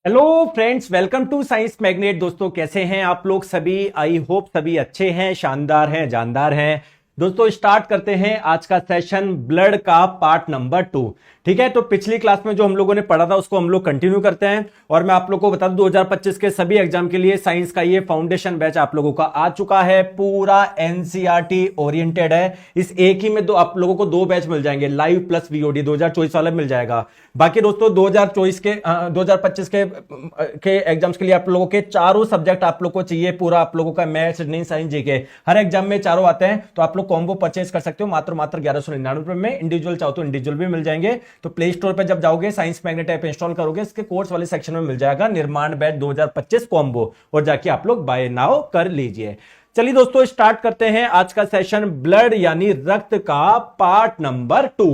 Hello friends, welcome to science magnet. दोस्तों कैसे हैं आप लोग सभी? आई होप सभी अच्छे हैं, शानदार हैं, जानदार हैं। दोस्तों स्टार्ट करते हैं आज का सेशन ब्लड का पार्ट नंबर 2। ठीक है, तो पिछली क्लास में जो हम लोगों ने पढ़ा था उसको हम लोग कंटिन्यू करते हैं। और मैं आप लोगों को बता दूं 2025 के सभी एग्जाम के लिए साइंस का ये फाउंडेशन बैच आप लोगों का आ चुका है। पूरा एनसीईआरटी ओरिएंटेड है। इस एक ही में दो आप लोगों को दो बैच मिल जाएंगे, लाइव प्लस वीओडी 2024 वाला मिल जाएगा। बाकी दोस्तों 2024 के 2025 के एग्जाम्स के लिए आप लोगों के चारों सब्जेक्ट आप लोगों को चाहिए। पूरा आप लोगों का मैथ्स, रीजनिंग, साइंस, जीके हर एग्जाम में चारों आते हैं। तो आप लोग कॉम्बो परचेज कर सकते हो मात्र 1199 में। इंडिविजुअल चाहो तो इंडिविजुअल भी मिल जाएंगे। तो प्ले स्टोर पर जब जाओगे साइंस मैग्नेट ऐप इंस्टॉल करोगे, इसके कोर्स वाले सेक्शन में मिल जाएगा निर्माण बैच 2025 कॉम्बो, और जाके आप लोग बाय नाउ कर लीजिए। चलिए दोस्तों स्टार्ट करते हैं आज का सेशन ब्लड यानी रक्त का पार्ट नंबर 2।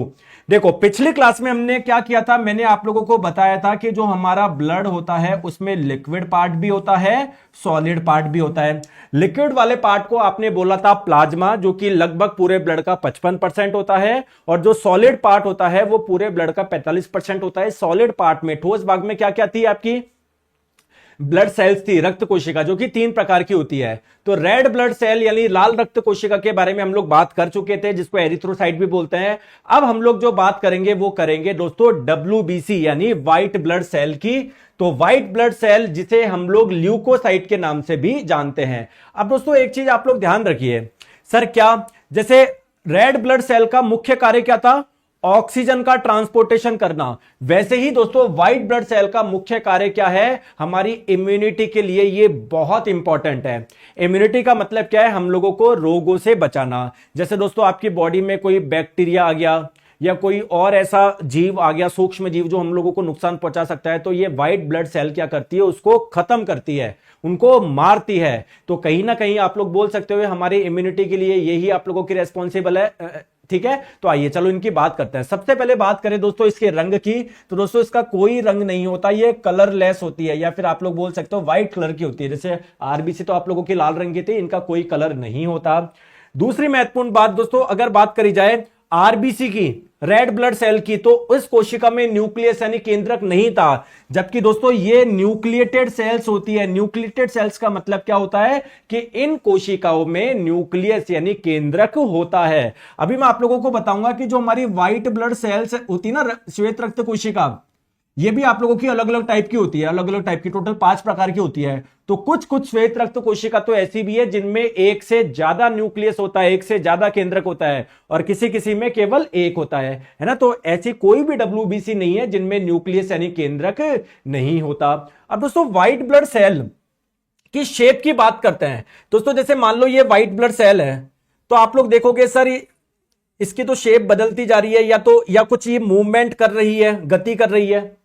देखो पिछली क्लास में हमने क्या किया था, मैंने आप लोगों को बताया था कि जो हमारा ब्लड होता है उसमें लिक्विड पार्ट भी होता है, सॉलिड पार्ट भी होता है। लिक्विड वाले पार्ट को आपने बोला था प्लाज्मा, जो कि लगभग पूरे ब्लड का 55% होता है, और जो सॉलिड पार्ट होता है वो पूरे ब्लड का 45% होता है। सॉलिड पार्ट में ठोस भाग में क्या क्या थी आपकी? ब्लड सेल्स थी, रक्त कोशिका, जो कि 3 प्रकार की होती है। तो रेड ब्लड सेल यानी लाल रक्त कोशिका के बारे में हम लोग बात कर चुके थे, जिसको एरिथ्रोसाइट भी बोलते हैं। अब हम लोग जो बात करेंगे वो करेंगे दोस्तों डब्ल्यूबीसी यानी व्हाइट ब्लड सेल की। तो व्हाइट ब्लड सेल जिसे हम लोग ल्यूकोसाइट के नाम से भी जानते हैं। अब दोस्तों एक चीज आप लोग ध्यान रखिए, सर क्या, जैसे रेड ब्लड सेल का मुख्य कार्य क्या था? ऑक्सीजन का ट्रांसपोर्टेशन करना। वैसे ही दोस्तों व्हाइट ब्लड सेल का मुख्य कार्य क्या है? हमारी इम्यूनिटी के लिए ये बहुत इंपॉर्टेंट है। इम्यूनिटी का मतलब क्या है? हम लोगों को रोगों से बचाना। जैसे दोस्तों आपकी बॉडी में कोई बैक्टीरिया आ गया या कोई और ऐसा जीव आ गया, सूक्ष्म जीव, जो हम लोगों को नुकसान पहुंचा सकता है, तो ये व्हाइट ब्लड सेल क्या करती है? उसको खत्म करती है, उनको मारती है। तो कहीं ना कहीं आप लोग बोल सकते हो हमारी इम्यूनिटी के लिए यही आप लोगों की रेस्पॉन्सिबल है। ठीक है, तो आइए चलो इनकी बात करते हैं। सबसे पहले बात करें दोस्तों इसके रंग की, तो दोस्तों इसका कोई रंग नहीं होता, ये कलरलेस होती है, या फिर आप लोग बोल सकते हो व्हाइट कलर की होती है। जैसे आरबीसी तो आप लोगों की लाल रंग की थी, इनका कोई कलर नहीं होता। दूसरी महत्वपूर्ण बात दोस्तों, अगर बात करी जाए आरबीसी की, रेड ब्लड सेल की, तो उस कोशिका में न्यूक्लियस यानी केंद्रक नहीं था। जबकि दोस्तों ये न्यूक्लिएटेड सेल्स होती है। न्यूक्लिएटेड सेल्स का मतलब क्या होता है? कि इन कोशिकाओं में न्यूक्लियस यानी केंद्रक होता है। अभी मैं आप लोगों को बताऊंगा कि जो हमारी व्हाइट ब्लड सेल्स होती है ना, श्वेत रक्त कोशिका, ये भी आप लोगों की अलग अलग टाइप की होती है, अलग अलग टाइप की, टोटल 5 प्रकार की होती है। तो कुछ कुछ श्वेत रक्त कोशिका तो ऐसी भी है जिनमें एक से ज्यादा न्यूक्लियस होता है, एक से ज्यादा केंद्रक होता है, और किसी किसी में केवल एक होता है ना। तो ऐसी कोई भी डब्ल्यूबीसी नहीं है जिनमें न्यूक्लियस यानी केंद्रक नहीं होता। अब दोस्तों व्हाइट ब्लड सेल की शेप की बात करते हैं। दोस्तों जैसे मान लो ये व्हाइट ब्लड सेल है, तो आप लोग देखोगे सर इसकी तो शेप बदलती जा रही है, या कुछ ये मूवमेंट कर रही है, गति कर रही है।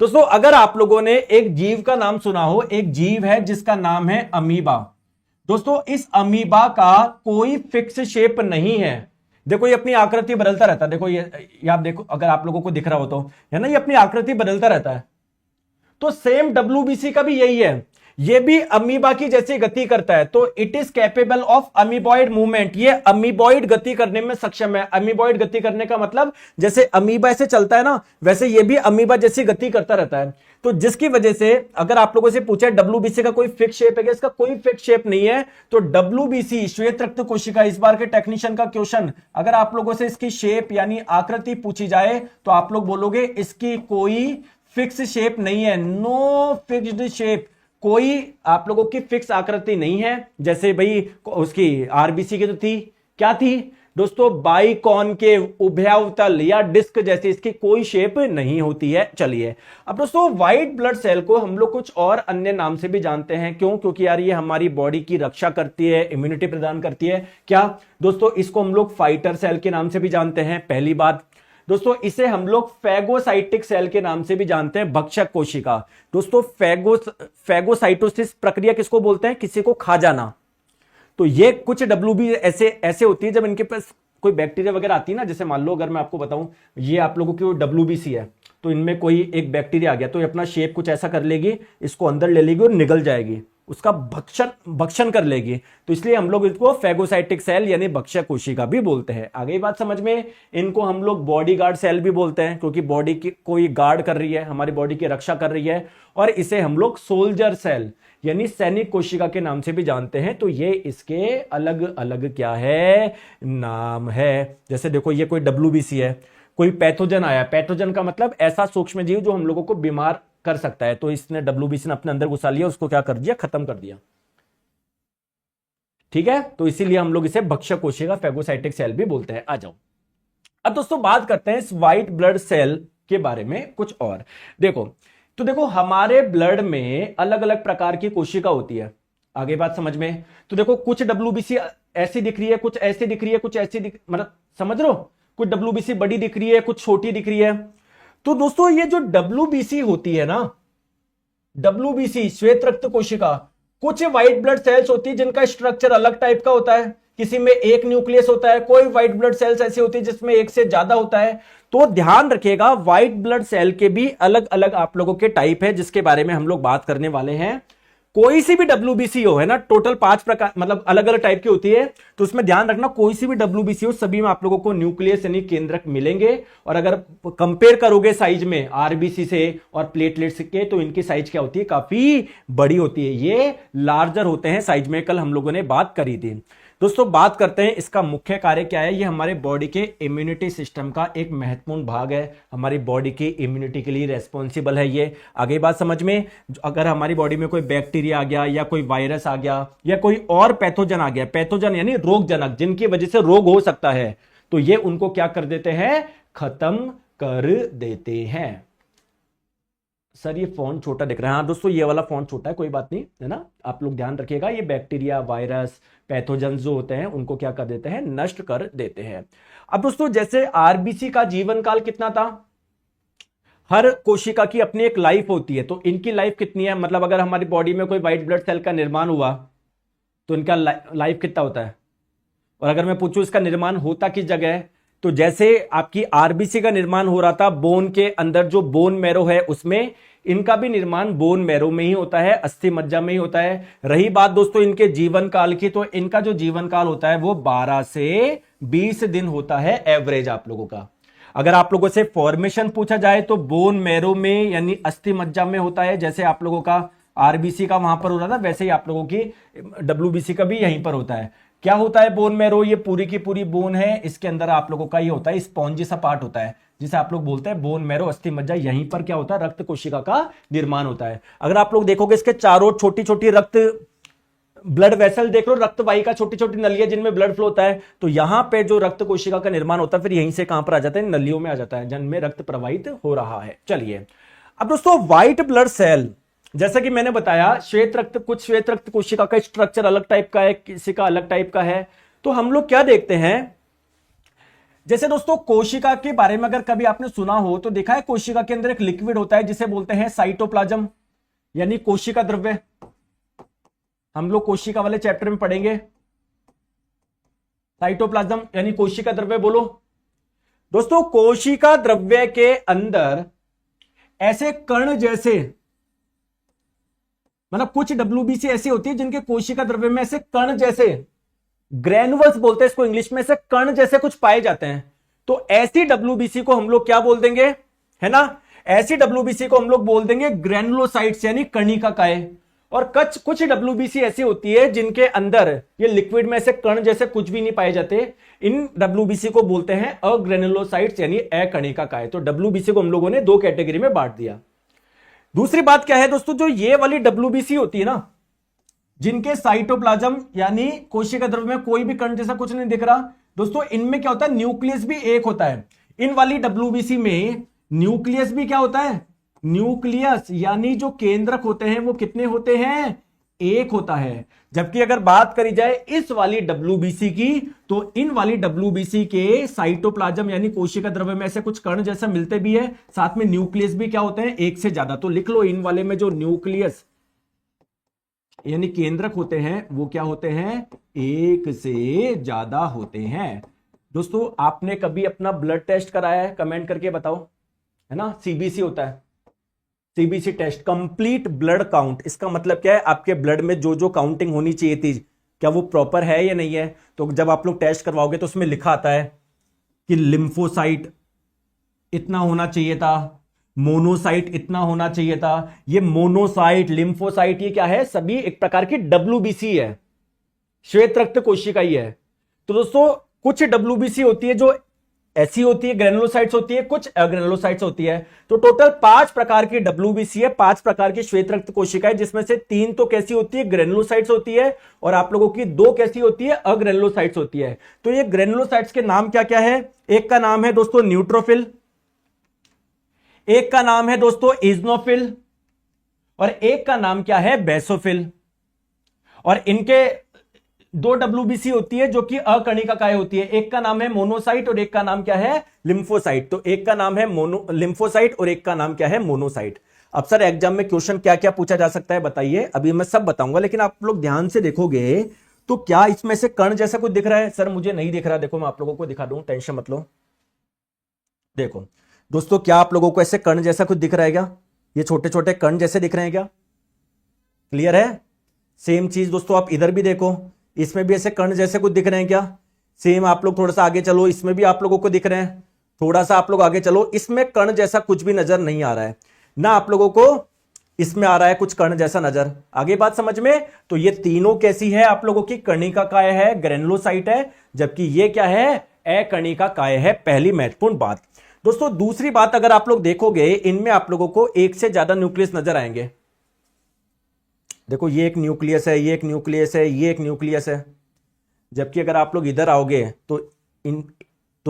दोस्तों अगर आप लोगों ने एक जीव का नाम सुना हो, एक जीव है जिसका नाम है अमीबा। दोस्तों इस अमीबा का कोई फिक्स शेप नहीं है। देखो ये अपनी आकृति बदलता रहता है। देखो ये आप देखो, अगर आप लोगों को दिख रहा हो तो, है ना, ये अपनी आकृति बदलता रहता है। तो सेम डब्ल्यूबीसी का भी यही है, ये भी अमीबा की जैसी गति करता है। तो it is capable of amoeboid movement, ये अमीबॉइड गति करने में सक्षम है। अमीबॉइड गति करने का मतलब जैसे अमीबा ऐसे चलता है ना, वैसे ये भी अमीबा जैसी गति करता रहता है। तो जिसकी वजह से अगर आप लोगों से पूछे डब्ल्यूबीसी का कोई फिक्स शेप है क्या? इसका कोई फिक्स शेप नहीं है। तो डब्ल्यूबीसी श्वेत रक्त कोशिका, इस बार के टेक्नीशियन का क्वेश्चन, अगर आप लोगों से इसकी शेप यानी आकृति पूछी जाए तो आप लोग बोलोगे इसकी कोई फिक्स शेप नहीं है, नो फिक्स्ड शेप, कोई आप लोगों की फिक्स आकृति नहीं है। जैसे भाई उसकी आरबीसी की तो थी, क्या थी दोस्तों? बाइकॉनकेव, उभयावतल या डिस्क जैसी इसकी कोई शेप नहीं होती है। चलिए अब दोस्तों व्हाइट ब्लड सेल को हम लोग कुछ और अन्य नाम से भी जानते हैं। क्यों? क्योंकि यार ये हमारी बॉडी की रक्षा करती है, इम्यूनिटी प्रदान करती है। क्या दोस्तों? इसको हम लोग फाइटर सेल के नाम से भी जानते हैं, पहली बात। दोस्तों इसे हम लोग फैगोसाइटिक सेल के नाम से भी जानते हैं, भक्षक कोशिका। दोस्तों फैगोसाइटोसिस प्रक्रिया किसको बोलते हैं? किसी को खा जाना। तो ये कुछ डब्ल्यूबी ऐसे ऐसे होती है जब इनके पास कोई बैक्टीरिया वगैरह आती है ना। जैसे मान लो अगर मैं आपको बताऊं ये आप लोगों की डब्ल्यूबीसी है, तो इनमें कोई एक बैक्टीरिया आ गया तो ये अपना शेप कुछ ऐसा कर लेगी, इसको अंदर ले लेगी और निगल जाएगी। उसका भक्षण भक्षण कर लेगी। तो इसलिए हम लोग इसको फेगोसाइटिक सेल यानी भक्षक कोशिका भी बोलते हैं। आगे बात समझ में। इनको हम लोग बॉडी गार्ड सेल भी बोलते हैं, क्योंकि बॉडी की कोई गार्ड कर रही है, हमारी बॉडी की रक्षा कर रही है। और इसे हम लोग सोल्जर सेल यानी सैनिक कोशिका के नाम से भी जानते हैं। तो ये इसके अलग अलग क्या है, नाम है। जैसे देखो ये कोई WBC है, कोई पैथोजन आया, पैथोजन का मतलब ऐसा सूक्ष्म जीव जो हम लोगों को बीमार कर सकता है, तो इसने WBC ने अपने अंदर घुसा लिया, उसको क्या कर दिया, खत्म कर दिया। ठीक है, तो इसीलिए हम लोग इसे भक्षक कोशिका फेगोसाइटिक सेल भी बोलते हैं। आ जाओ अब दोस्तों बात करते हैं इस व्हाइट ब्लड सेल के बारे में कुछ और। देखो तो देखो हमारे ब्लड में अलग अलग प्रकार की कोशिका होती है। आगे बात समझ में। तो देखो कुछ WBC ऐसी दिख रही है, कुछ ऐसी दिख रही है, कुछ ऐसी मतलब समझ रहे हो, कुछ WBC बड़ी दिख रही है, कुछ छोटी दिख रही है। तो दोस्तों ये जो WBC होती है ना, WBC श्वेत रक्त कोशिका, कुछ व्हाइट ब्लड सेल्स होती है जिनका स्ट्रक्चर अलग टाइप का होता है। किसी में एक न्यूक्लियस होता है, कोई व्हाइट ब्लड सेल्स ऐसी होती है जिसमें एक से ज्यादा होता है। तो ध्यान रखिएगा व्हाइट ब्लड सेल के भी अलग अलग आप लोगों के टाइप है, जिसके बारे में हम लोग बात करने वाले हैं। कोई सी भी WBC हो, है ना, टोटल 5 प्रकार मतलब अलग अलग टाइप की होती है। तो उसमें ध्यान रखना कोई सी भी WBC हो, सभी में आप लोगों को न्यूक्लियस यानी केंद्रक मिलेंगे। और अगर कंपेयर करोगे साइज में RBC से और प्लेटलेट्स के, तो इनकी साइज क्या होती है, काफी बड़ी होती है। ये लार्जर होते हैं साइज में, कल हम लोगों ने बात करी थी। दोस्तों बात करते हैं इसका मुख्य कार्य क्या है। ये हमारे बॉडी के इम्यूनिटी सिस्टम का एक महत्वपूर्ण भाग है, हमारी बॉडी की इम्यूनिटी के लिए रेस्पॉन्सिबल है ये। आगे बात समझ में। अगर हमारी बॉडी में कोई बैक्टीरिया आ गया या कोई वायरस आ गया या कोई और पैथोजन आ गया, पैथोजन यानी रोगजनक, जिनकी वजह से रोग हो सकता है, तो ये उनको क्या कर देते हैं, खत्म कर देते हैं। सर ये फॉन्ट छोटा दिख रहा है। हाँ दोस्तों ये वाला फॉन्ट छोटा है, कोई बात नहीं, है ना, आप लोग ध्यान रखिएगा। ये बैक्टीरिया, वायरस, पैथोजन जो होते हैं उनको क्या कर देते हैं, नष्ट कर देते हैं। अब दोस्तों जैसे RBC का जीवन काल कितना था, हर कोशिका की अपनी एक लाइफ होती है, तो इनकी लाइफ कितनी है, मतलब अगर हमारी बॉडी में कोई व्हाइट ब्लड सेल का निर्माण हुआ तो इनका लाइफ कितना होता है। और अगर मैं पूछूं इसका निर्माण होता किस जगह है, तो जैसे आपकी RBC का निर्माण हो रहा था बोन के अंदर, जो बोन मैरो है उसमें, इनका भी निर्माण बोन मैरो में ही होता है, अस्थि मज्जा में ही होता है। रही बात दोस्तों इनके जीवन काल की, तो इनका जो जीवन काल होता है वो 12 से 20 दिन होता है एवरेज आप लोगों का। अगर आप लोगों से फॉर्मेशन पूछा जाए तो बोन मैरो में यानी अस्थि मज्जा में होता है। जैसे आप लोगों का RBC का वहां पर हो रहा था, वैसे ही आप लोगों की WBC का भी यहीं पर होता है। क्या होता है बोन मैरो, ये पूरी की पूरी बोन है, इसके अंदर आप लोगों का ये होता है स्पॉन्जी सा पार्ट होता है, जिसे आप लोग बोलते हैं बोन मैरो, अस्थि मज्जा। यहीं पर क्या होता है, रक्त कोशिका का निर्माण होता है। अगर आप लोग देखोगे इसके चारों छोटी छोटी रक्त ब्लड वेसल देख लो, रक्त वाहिका, छोटी छोटी नलियां जिनमें ब्लड फ्लो होता है, तो यहां पे जो रक्त कोशिका का निर्माण होता है फिर यहीं से कहां पर आ जाता है, नलियों में आ जाता है, जिनमें रक्त प्रवाहित हो रहा है। चलिए अब दोस्तों व्हाइट ब्लड सेल, जैसा कि मैंने बताया श्वेत रक्त, कुछ श्वेत रक्त कोशिका का स्ट्रक्चर अलग टाइप का है, किसी का अलग टाइप का है। तो हम लोग क्या देखते हैं, जैसे दोस्तों कोशिका के बारे में अगर कभी आपने सुना हो तो देखा है कोशिका के अंदर एक लिक्विड होता है जिसे बोलते हैं साइटोप्लाज्म यानी कोशिका द्रव्य। हम लोग कोशिका वाले चैप्टर में पढ़ेंगे साइटोप्लाज्म यानी कोशिका द्रव्य। बोलो दोस्तों कोशिका द्रव्य के अंदर ऐसे कण जैसे, मतलब कुछ WBC ऐसी होती है जिनके कोशिका द्रव्य में ऐसे कण जैसे, ग्रेनुअल्स बोलते हैं इसको इंग्लिश में, ऐसे कण जैसे कुछ पाए जाते हैं। तो ऐसी WBC को हम लोग क्या बोल देंगे, है ना, ऐसी WBC को हम लोग बोल देंगे ग्रेनुलोसाइट्स यानी कणिकाएं। और कुछ WBC ऐसी होती है जिनके अंदर ये लिक्विड में ऐसे कण जैसे कुछ भी नहीं पाए जाते, इन WBC को बोलते हैं अग्रेनुलोसाइट्स यानी अकणिकाएं। तो WBC को हम लोगों ने 2 कैटेगरी में बांट दिया। दूसरी बात क्या है दोस्तों, जो ये वाली WBC होती है ना, जिनके साइटोप्लाज्म यानी कोशिका द्रव्य में कोई भी कण जैसा कुछ नहीं दिख रहा, दोस्तों इनमें क्या होता है, न्यूक्लियस भी एक होता है। इन वाली WBC में न्यूक्लियस भी क्या होता है, न्यूक्लियस यानी जो केंद्रक होते हैं वो कितने होते हैं, एक होता है। जबकि अगर बात करी जाए इस वाली WBC की, तो इन वाली WBC के साइटोप्लाज्म यानी कोशिका द्रव्य में ऐसे कुछ कण जैसा मिलते भी है, साथ में न्यूक्लियस भी क्या होते हैं, एक से ज्यादा। तो लिख लो इन वाले में जो न्यूक्लियस यानी केंद्रक होते हैं वो क्या होते हैं, एक से ज्यादा होते हैं। दोस्तों आपने कभी अपना ब्लड टेस्ट कराया है, कमेंट करके बताओ, है ना, CBC होता है, CBC test, complete blood count, इसका मतलब क्या है, आपके ब्लड में जो जो काउंटिंग होनी चाहिए थी क्या वो प्रॉपर है या नहीं है। तो जब आप लोग टेस्ट करवाओगे तो उसमें लिखा आता है कि लिम्फोसाइट इतना होना चाहिए था, मोनोसाइट इतना होना चाहिए था। ये मोनोसाइट, लिम्फोसाइट, ये क्या है, सभी एक प्रकार की डब्ल्यूबीसी है, श्वेत रक्त कोशिका ही है। तो दोस्तों कुछ डब्ल्यूबीसी होती है जो ऐसी होती है, ग्रेनुलोसाइट्स होती है, कुछ अग्रेनुलोसाइट्स होती है। तो टोटल 5 प्रकार की डब्ल्यूबीसी है, 5 प्रकार की श्वेत रक्त कोशिकाएं, जिसमें से 3 तो कैसी होती है, ग्रेनुलोसाइट्स होती है, और आप लोगों की 2 कैसी होती है, अग्रेनुलोसाइट्स होती है। तो ये ग्रेनुलोसाइट्स के नाम क्या क्या है, एक का नाम है दोस्तों न्यूट्रोफिल, एक का नाम है दोस्तों इज्नोफिल, और एक का नाम क्या है, बेसोफिल। और इनके 2 डब्ल्यूबीसी होती है जो कि अकणिकाएं होती है, एक का नाम है मोनोसाइट और एक का नाम क्या है, लिम्फोसाइट। तो एक का नाम है लिम्फोसाइट और एक का नाम क्या है, मोनोसाइट। अब सर एग्जाम में क्वेश्चन क्या क्या पूछा जा सकता है बताइए, अभी मैं सब बताऊंगा, लेकिन आप लोग ध्यान से देखोगे तो क्या इसमें से कण जैसा कुछ दिख रहा है, सर मुझे नहीं दिख रहा, देखो मैं आप लोगों को दिखा दूं, टेंशन मत लो। देखो दोस्तों, क्या आप लोगों को ऐसे कण जैसा कुछ दिख रहा है क्या, ये छोटे छोटे कण जैसे दिख रहे हैं क्या, क्लियर है। सेम चीज दोस्तों आप इधर भी देखो, इसमें भी ऐसे कण जैसे कुछ दिख रहे हैं क्या, सेम। आप लोग थोड़ा सा आगे चलो, इसमें भी आप लोगों को दिख रहे हैं, थोड़ा सा आप लोग आगे चलो, इसमें कण जैसा कुछ भी नजर नहीं आ रहा है ना, आप लोगों को इसमें आ रहा है कुछ कण जैसा नजर, आगे बात समझ में। तो ये तीनों कैसी है, आप लोगों की कणिकाएं है, ग्रेनुलोसाइट है, जबकि ये क्या है, अकणिकाएं है। पहली महत्वपूर्ण बात दोस्तों। दूसरी बात, अगर आप लोग देखोगे इनमें आप लोगों को एक से ज्यादा न्यूक्लियस नजर आएंगे। देखो ये एक न्यूक्लियस है, ये एक न्यूक्लियस है, ये एक न्यूक्लियस है, जबकि अगर आप लोग इधर आओगे तो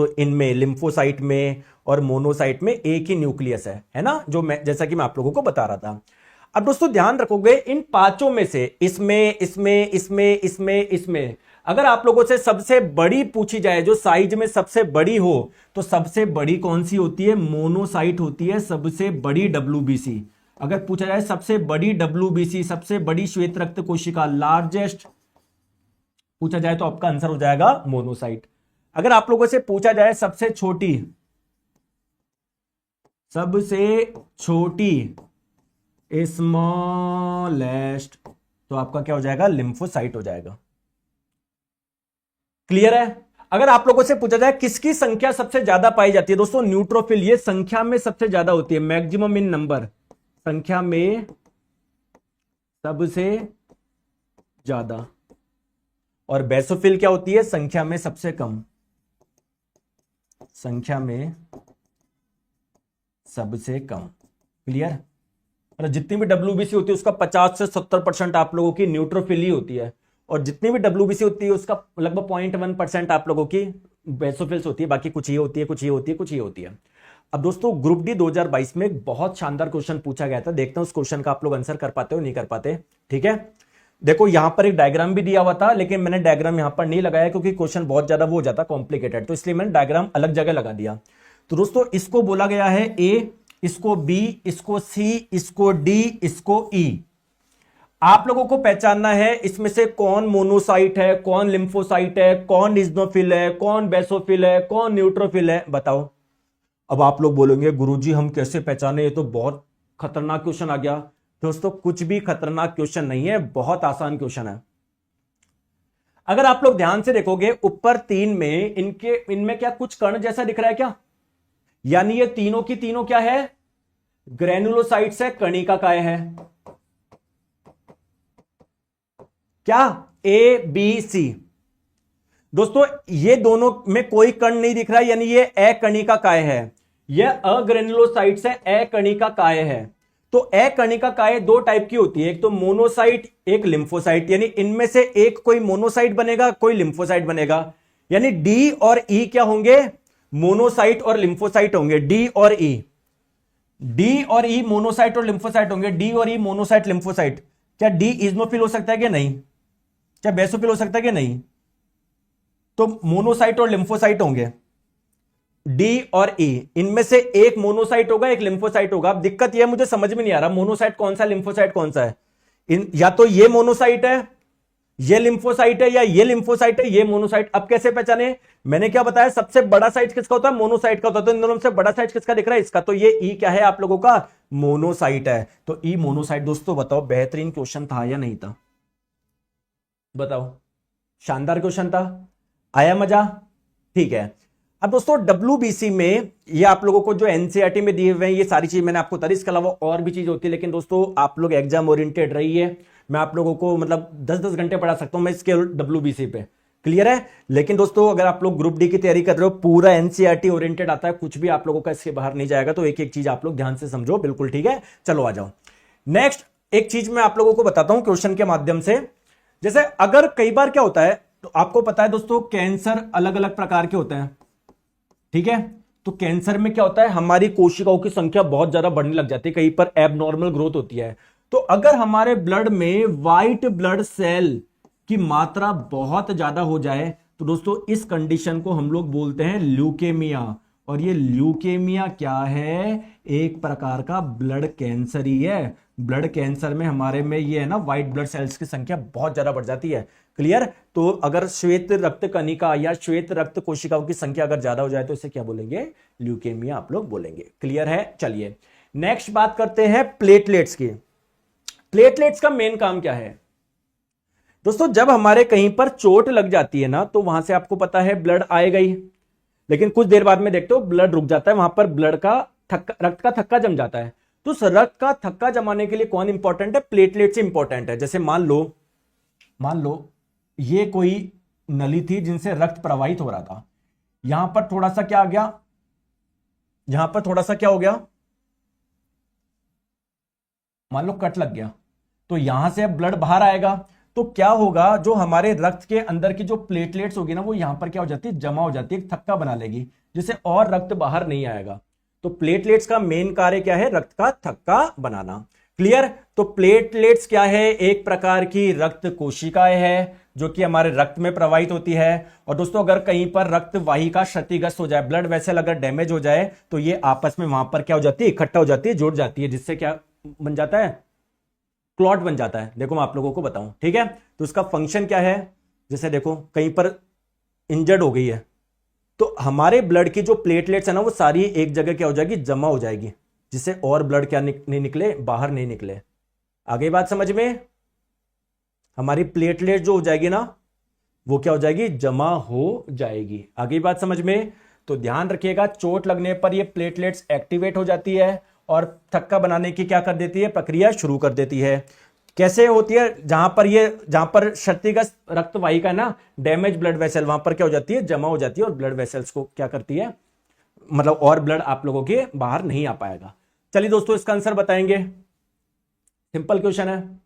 इनमें लिम्फोसाइट में और मोनोसाइट में एक ही न्यूक्लियस है ना, जो मैं जैसा कि मैं आप लोगों को बता रहा था। अब दोस्तों ध्यान रखोगे इन पांचों में से इसमें इसमें इसमें इसमें इसमें अगर आप लोगों से सबसे बड़ी पूछी जाए, जो साइज में सबसे बड़ी हो, तो सबसे बड़ी कौन सी होती है, मोनोसाइट होती है, सबसे बड़ी डब्ल्यूबीसी। अगर पूछा जाए सबसे बड़ी डब्ल्यूबीसी, सबसे बड़ी श्वेत रक्त कोशिका, लार्जेस्ट पूछा जाए, तो आपका आंसर हो जाएगा मोनोसाइट। अगर आप लोगों से पूछा जाए सबसे छोटी स्मॉलेस्ट, तो आपका क्या हो जाएगा, लिम्फोसाइट हो जाएगा। क्लियर है। अगर आप लोगों से पूछा जाए किसकी संख्या सबसे ज्यादा पाई जाती है, दोस्तों न्यूट्रोफिल, ये संख्या में सबसे ज्यादा होती है, मैक्सिमम इन नंबर, संख्या में सबसे ज्यादा। और बेसोफिल क्या होती है, संख्या में सबसे कम, संख्या में सबसे कम। क्लियर। और जितनी भी डब्ल्यूबीसी होती है उसका 50 से 70% आप लोगों की न्यूट्रोफिल ही होती है, और जितनी भी डब्ल्यूबीसी होती है उसका लगभग 0.1% आप लोगों की बेसोफिल्स होती है, बाकी कुछ ये होती है, कुछ ये होती है, कुछ ये होती है। अब दोस्तों ग्रुप डी 2022 में एक बहुत शानदार क्वेश्चन पूछा गया था, देखते हैं उस क्वेश्चन का आप लोग आंसर कर पाते हो नहीं कर पाते। ठीक है, देखो यहां पर एक डायग्राम भी दिया हुआ था, लेकिन मैंने डायग्राम यहां पर नहीं लगाया क्योंकि क्वेश्चन बहुत ज्यादा वो हो जाता कॉम्प्लिकेटेड, तो इसलिए मैंने डायग्राम अलग जगह लगा दिया। तो दोस्तों इसको बोला गया है ए, इसको बी, इसको सी, इसको डी, इसको ई। आप लोगों को पहचानना है इसमें से कौन मोनोसाइट है, कौन लिम्फोसाइट है, कौन इज्नोफिल है, कौन बेसोफिल है, कौन न्यूट्रोफिल है, बताओ। अब आप लोग बोलेंगे गुरुजी हम कैसे पहचाने, ये तो बहुत खतरनाक क्वेश्चन आ गया। दोस्तों कुछ भी खतरनाक क्वेश्चन नहीं है, बहुत आसान क्वेश्चन है। अगर आप लोग ध्यान से देखोगे ऊपर 3 में इनमें क्या कुछ कण जैसा दिख रहा है क्या, यानी ये तीनों की तीनों क्या है, ग्रेनुलोसाइट्स है, कणिकाएं है। क्या ए बी सी। दोस्तों ये दोनों में कोई कण नहीं दिख रहा है, यानी ये अकणिकाएं है, यह अग्रेनुलोसाइट्स है, अकणिकाएं है। तो अकणिकाएं 2 टाइप की होती है, एक तो मोनोसाइट, एक लिम्फोसाइट, यानी इनमें से एक कोई मोनोसाइट बनेगा, कोई लिम्फोसाइट बनेगा। यानी डी और ई क्या होंगे, मोनोसाइट और लिम्फोसाइट होंगे, डी और ई। डी और ई मोनोसाइट और लिम्फोसाइट होंगे, डी और ई मोनोसाइट लिम्फोसाइट। क्या डी इज्नोफिल हो सकता है कि नहीं, क्या बेसोफिल हो सकता है कि नहीं, तो मोनोसाइट और लिम्फोसाइट होंगे, डी और ई। इनमें से एक मोनोसाइट होगा, एक लिम्फोसाइट होगा। अब दिक्कत यह मुझे समझ में नहीं आ रहा मोनोसाइट कौन सा, लिम्फोसाइट कौन सा है। या तो ये मोनोसाइट है ये लिम्फोसाइट है या ये लिम्फोसाइट है, ये मोनोसाइट। अब कैसे पहचाने? मैंने क्या बताया, सबसे बड़ा साइट किसका होता है? मोनोसाइट का होता है। तो इन दोनों में से बड़ा साइट किसका दिख रहा है? इसका। तो ये ई क्या है आप लोगों का? मोनोसाइट है। तो ई मोनोसाइट। दोस्तों बताओ बेहतरीन क्वेश्चन था या नहीं था? बताओ। शानदार क्वेश्चन था, आया मजा? ठीक है। अब दोस्तों WBC में ये आप लोगों को जो एनसीईआरटी में दिए हुए हैं ये सारी चीज मैंने आपको बताई। इसके अलावा और भी चीज होती है, लेकिन दोस्तों आप लोग एग्जाम ओरिएंटेड रहिए। मैं आप लोगों को मतलब 10-10 घंटे पढ़ा सकता हूं मैं इसके WBC पे। क्लियर है? लेकिन दोस्तों अगर आप लोग ग्रुप डी की तैयारी कर रहे हो, पूरा एनसीईआरटी ओरिएंटेड आता है, कुछ भी आप लोगों का इसके बाहर नहीं जाएगा। तो एक एक चीज आप लोग ध्यान से समझो। बिल्कुल ठीक है, चलो आ जाओ। नेक्स्ट एक चीज मैं आप लोगों को बताता हूं क्वेश्चन के माध्यम से। जैसे अगर कई बार क्या होता है, तो आपको पता है दोस्तों कैंसर अलग अलग प्रकार के होते हैं, ठीक है? तो कैंसर में क्या होता है, हमारी कोशिकाओं की संख्या बहुत ज्यादा बढ़ने लग जाती है, कहीं पर एबनॉर्मल ग्रोथ होती है। तो अगर हमारे ब्लड में व्हाइट ब्लड सेल की मात्रा बहुत ज्यादा हो जाए तो दोस्तों इस कंडीशन को हम लोग बोलते हैं ल्यूकेमिया। और ये ल्यूकेमिया क्या है? एक प्रकार का ब्लड कैंसर ही है। ब्लड कैंसर में हमारे में ये है ना, व्हाइट ब्लड सेल्स की संख्या बहुत ज्यादा बढ़ जाती है। क्लियर? तो अगर श्वेत रक्त कणिका या श्वेत रक्त कोशिकाओं की संख्या अगर ज्यादा हो जाए तो इसे क्या बोलेंगे? ल्यूकेमिया आप लोग बोलेंगे। क्लियर है? चलिए नेक्स्ट बात करते हैं प्लेटलेट्स की। प्लेटलेट्स का मेन काम क्या है दोस्तों? जब हमारे कहीं पर चोट लग जाती है ना, तो वहां से आपको पता है ब्लड आएगा ही, लेकिन कुछ देर बाद में देखते हो ब्लड रुक जाता है, वहां पर ब्लड का रक्त का थक्का जम जाता है। तो उस रक्त का थक्का जमाने के लिए कौन इंपॉर्टेंट है? प्लेटलेट्स इंपॉर्टेंट है। जैसे मान लो ये कोई नली थी जिनसे रक्त प्रवाहित हो रहा था, यहां पर थोड़ा सा क्या आ गया, यहां पर थोड़ा सा क्या हो गया, मान लो कट लग गया, तो यहां से अब ब्लड बाहर आएगा। तो क्या होगा, जो हमारे रक्त के अंदर की जो प्लेटलेट्स होगी ना, वो यहां पर क्या हो जाती है? जमा हो जाती है, एक थक्का बना लेगी, जिससे और रक्त बाहर नहीं आएगा। तो प्लेटलेट्स का मेन कार्य क्या है? रक्त का थक्का बनाना। क्लियर? तो प्लेटलेट्स क्या है? एक प्रकार की रक्त कोशिकाएं है जो कि हमारे रक्त में प्रवाहित होती है। और दोस्तों अगर कहीं पर रक्त वाहिका क्षतिग्रस्त हो जाए, ब्लड वेसल अगर डैमेज हो जाए, तो ये आपस में वहां पर क्या हो जाती है? इकट्ठा हो जाती है, जुड़ जाती है, जिससे क्या बन जाता है? क्लॉट बन जाता है। देखो मैं आप लोगों को बताऊं, ठीक है? तो उसका फंक्शन क्या है? जैसे देखो कहीं पर इंजर्ड हो गई है, तो हमारे ब्लड की जो प्लेटलेट्स है ना, वो सारी एक जगह क्या हो जाएगी? जमा हो जाएगी, जिससे और ब्लड क्या नहीं निकले? बाहर नहीं निकले। आगे बात समझ में? हमारी प्लेटलेट जो हो जाएगी ना, वो क्या हो जाएगी? जमा हो जाएगी। आगे बात समझ में? तो ध्यान रखिएगा, चोट लगने पर ये प्लेटलेट्स एक्टिवेट हो जाती है और थक्का बनाने की क्या कर देती है? प्रक्रिया शुरू कर देती है। कैसे होती है? जहां पर क्षतिग्रस्त रक्त वाहिका है ना, डैमेज ब्लड वेसल, वहां पर क्या हो जाती है? जमा हो जाती है, और ब्लड वेसल्स को क्या करती है? मतलब और ब्लड आप लोगों के बाहर नहीं आ पाएगा। चलिए दोस्तों इसका आंसर बताएंगे, सिंपल क्वेश्चन है।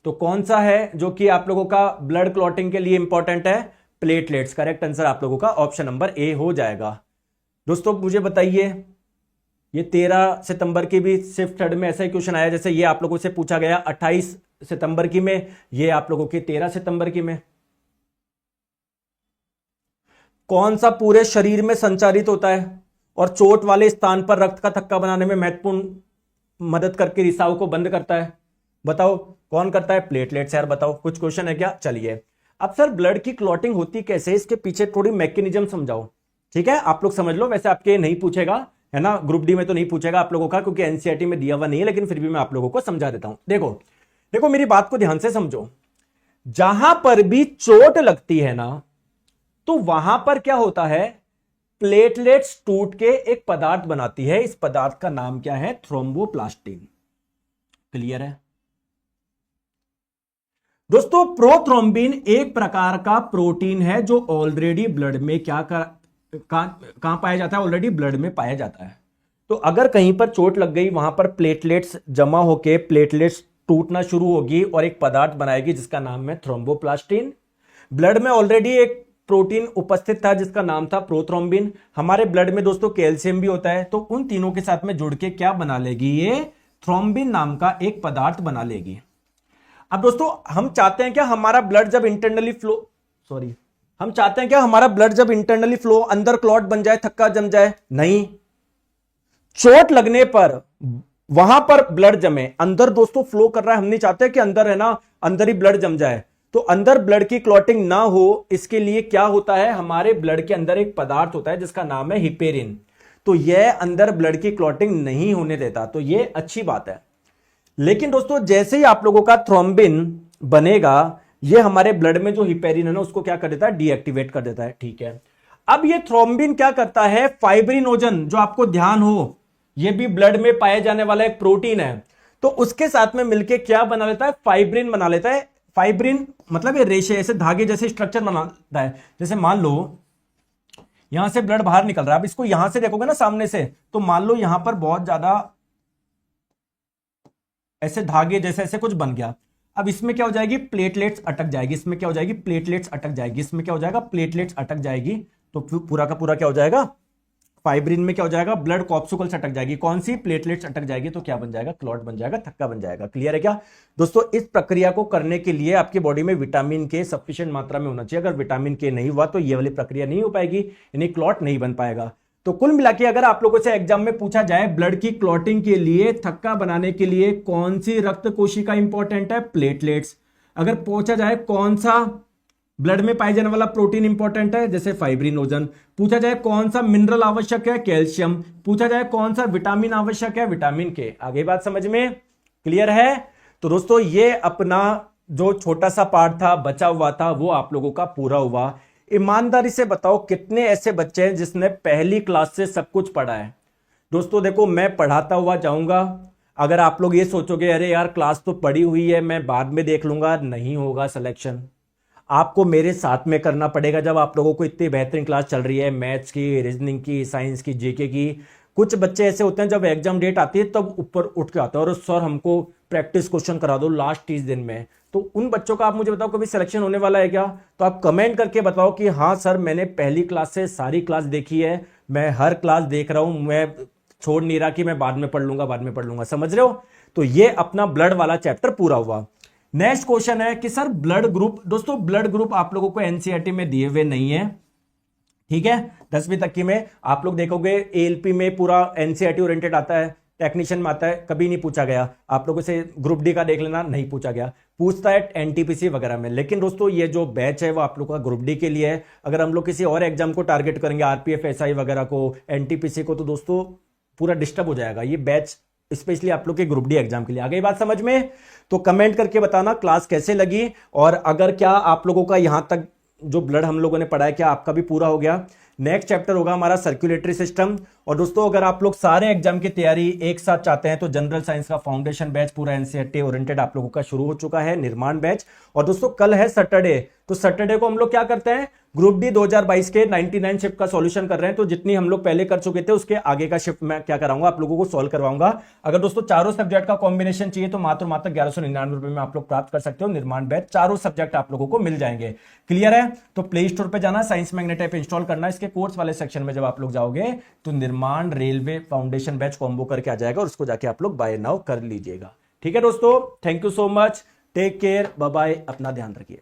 तो कौन सा है जो कि आप लोगों का ब्लड क्लॉटिंग के लिए इंपॉर्टेंट है? प्लेटलेट्स। करेक्ट आंसर आप लोगों का ऑप्शन नंबर ए हो जाएगा। दोस्तों मुझे बताइए, ये 13 सितंबर की भी शिफ्ट थर्ड में ऐसा ही क्वेश्चन आया, जैसे ये आप लोगों से पूछा गया 28 सितंबर की में, ये आप लोगों की 13 सितंबर की में। कौन सा पूरे शरीर में संचारित होता है और चोट वाले स्थान पर रक्त का थक्का बनाने में महत्वपूर्ण मदद करके रिसाव को बंद करता है? बताओ कौन करता है? प्लेटलेट्स यार। बताओ कुछ क्वेश्चन है क्या? चलिए अब सर ब्लड की क्लॉटिंग होती कैसे, इसके पीछे थोड़ी मैकेनिज्म समझाओ। ठीक है, आप लोग समझ लो। वैसे आपके नहीं पूछेगा है ना, ग्रुप डी में तो नहीं पूछेगा आप लोगों का, क्योंकि एनसीईआरटी में दिया हुआ नहीं है, लेकिन फिर भी मैं आप लोगों को समझा देता हूं। देखो देखो मेरी बात को ध्यान से समझो। जहां पर भी चोट लगती है ना, तो वहां पर क्या होता है? प्लेटलेट्स टूट के एक पदार्थ बनाती है। इस पदार्थ का नाम क्या है? थ्रोम्बोप्लास्टिन। क्लियर है दोस्तों? प्रोथ्रोम्बिन एक प्रकार का प्रोटीन है जो ऑलरेडी ब्लड में कहां पाया जाता है? ऑलरेडी ब्लड में पाया जाता है। तो अगर कहीं पर चोट लग गई, वहां पर प्लेटलेट्स जमा होके प्लेटलेट्स टूटना शुरू होगी और एक पदार्थ बनाएगी जिसका नाम है थ्रोम्बोप्लास्टिन। ब्लड में ऑलरेडी एक प्रोटीन उपस्थित था जिसका नाम था प्रोथ्रोम्बिन। हमारे ब्लड में दोस्तों कैल्शियम भी होता है, तो उन तीनों के साथ में जुड़ के क्या बना लेगी? ये थ्रोम्बिन नाम का एक पदार्थ बना लेगी। अब दोस्तों हम चाहते हैं क्या हमारा ब्लड जब इंटरनली फ्लो अंदर क्लॉट बन जाए, थक्का जम जाए? नहीं। चोट लगने पर वहां पर ब्लड जमे, अंदर दोस्तों फ्लो कर रहा है, हम नहीं चाहते कि अंदर है ना, अंदर ही ब्लड जम जाए। तो अंदर ब्लड की क्लॉटिंग ना हो, इसके लिए क्या होता है, हमारे ब्लड के अंदर एक पदार्थ होता है जिसका नाम है हिपेरिन। तो यह अंदर ब्लड की क्लॉटिंग नहीं होने देता, तो यह अच्छी बात है। लेकिन दोस्तों जैसे ही आप लोगों का थ्रोम्बिन बनेगा, यह हमारे ब्लड में जो हिपेरिन है ना उसको क्या कर देता है, डीएक्टिवेट कर देता है। ठीक है, अब यह थ्रोम्बिन क्या करता है, फाइब्रिनोजन, जो आपको ध्यान हो ये भी ब्लड में पाए जाने वाला एक प्रोटीन है, तो उसके साथ में मिलके क्या बना लेता है, फाइब्रिन बना लेता है। फाइब्रिन मतलब ये रेशे, ऐसे धागे जैसे स्ट्रक्चर बनाता है। जैसे मान लो यहां से ब्लड बाहर निकल रहा है, अब इसको यहां से देखोगे ना सामने से, तो मान लो यहां पर बहुत ज्यादा ऐसे धागे जैसे ऐसे कुछ बन गया। अब इसमें क्या हो जाएगी, प्लेटलेट्स अटक जाएगी, इसमें क्या हो जाएगी, प्लेटलेट्स अटक जाएगी, इसमें क्या हो जाएगा, प्लेटलेट्स अटक जाएगी। तो पूरा का पूरा क्या हो जाएगा, फाइब्रिन में क्या हो जाएगा, ब्लड कॉप्सिकल्स अटक जाएगी, कौन सी, प्लेटलेट्स अटक जाएगी, तो क्या बन जाएगा, क्लॉट बन जाएगा, थक्का बन जाएगा। क्लियर है क्या दोस्तों। इस प्रक्रिया को करने के लिए आपकी बॉडी में विटामिन के सफिशिएंट मात्रा में होना चाहिए। अगर विटामिन के नहीं हुआ तो ये वाली प्रक्रिया नहीं हो पाएगी, यानी क्लॉट नहीं बन पाएगा। तो कुल मिला के अगर आप लोगों से एग्जाम में पूछा जाए ब्लड की क्लॉटिंग के लिए, थक्का बनाने के लिए कौन सी रक्त कोशिका इंपॉर्टेंट है, प्लेटलेट्स। अगर पूछा जाए कौन सा ब्लड में पाए जाने वाला प्रोटीन इंपॉर्टेंट है, जैसे फाइब्रिनोजन। पूछा जाए कौन सा मिनरल आवश्यक है, कैल्शियम। पूछा जाए कौन सा विटामिन आवश्यक है, विटामिन के। आगे बात समझ में क्लियर है। तो दोस्तों ये अपना जो छोटा सा पार्ट था बचा हुआ था वो आप लोगों का पूरा हुआ। ईमानदारी से बताओ कितने ऐसे बच्चे हैं जिसने पहली क्लास से सब कुछ पढ़ा है। दोस्तों देखो मैं पढ़ाता हुआ जाऊंगा, अगर आप लोग ये सोचोगे अरे यार क्लास तो पढ़ी हुई है मैं बाद में देख लूंगा, नहीं होगा सिलेक्शन। आपको मेरे साथ में करना पड़ेगा। जब आप लोगों को इतनी बेहतरीन क्लास चल रही है, मैथ्स की, रीजनिंग की, साइंस की, जीके की, कुछ बच्चे ऐसे होते हैं जब एग्जाम डेट आती है तब ऊपर उठ के आता है और सर हमको प्रैक्टिस क्वेश्चन करा दो लास्ट 30 दिन में। तो उन बच्चों का आप मुझे बताओ कभी सिलेक्शन होने वाला है क्या। तो आप कमेंट करके बताओ कि हाँ सर मैंने पहली क्लास से सारी क्लास देखी है, मैं हर क्लास देख रहा हूं, मैं छोड़ नहीं रहा कि मैं बाद में पढ़ लूंगा, बाद में पढ़ लूंगा। समझ रहे हो। तो ये अपना ब्लड वाला चैप्टर पूरा हुआ। नेक्स्ट क्वेश्चन है कि सर ब्लड ग्रुप, दोस्तों ब्लड ग्रुप आप लोगों को एनसीईआरटी में दिए हुए नहीं है, ठीक है। 10वीं तक की में आप लोग देखोगे एएलपी में पूरा एनसीईआरटी ओरिएंटेड आता है, टेक्नीशियन में आता है, कभी नहीं पूछा गया। आप लोगों से ग्रुप डी का देख लेना, नहीं पूछा गया, पूछता है एनटीपीसी वगैरह में। लेकिन दोस्तों ये जो बैच है वो आप लोगों का ग्रुप डी के लिए है। अगर हम लोग किसी और एग्जाम को टारगेट करेंगे, आरपीएफ, एसआई वगैरह को, एनटीपीसी को, तो दोस्तों पूरा डिस्टर्ब हो जाएगा। ये बैच स्पेशली आप लोग के ग्रुप डी एग्जाम के लिए। आ गई बात समझ में। तो कमेंट करके बताना क्लास कैसे लगी, और अगर क्या आप लोगों का यहां तक जो ब्लड हम लोगों ने पढ़ा है क्या आपका भी पूरा हो गया। नेक्स्ट चैप्टर होगा हमारा सर्कुलेटरी सिस्टम। और दोस्तों अगर आप लोग सारे एग्जाम की तैयारी एक साथ चाहते हैं तो जनरल साइंस का फाउंडेशन बैच पूरा एनसीईआरटी ओरिएंटेड आप लोगों का शुरू हो चुका है, निर्माण बैच। और दोस्तों कल है सैटरडे, तो सैटरडे को हम लोग क्या करते हैं, ग्रुप डी 2022 के 99 शिफ्ट का सॉल्यूशन कर रहे हैं। तो जितनी हम लोग पहले कर चुके थे उसके आगे का शिफ्ट मैं क्या कराऊंगा, आप लोगों को सॉल्व करवाऊंगा। अगर दोस्तों चारों सब्जेक्ट का कॉम्बिनेशन चाहिए तो मात्र 1199 रुपए में आप लोग प्राप्त कर सकते हो। निर्माण बैच चारों सब्जेक्ट आप लोगों को मिल जाएंगे। क्लियर है। तो प्ले स्टोर पर जाना, साइंस मैग्नेट ऐप इंस्टॉल करना, इसके कोर्स वाले सेक्शन में जब आप लोग जाओगे तो निर्माण रेलवे फाउंडेशन बैच कॉम्बो करके आ जाएगा और उसको जाके आप लोग बाय नाउ कर लीजिएगा। ठीक है दोस्तों, thank you so much, take care, bye bye, अपना ध्यान रखिए।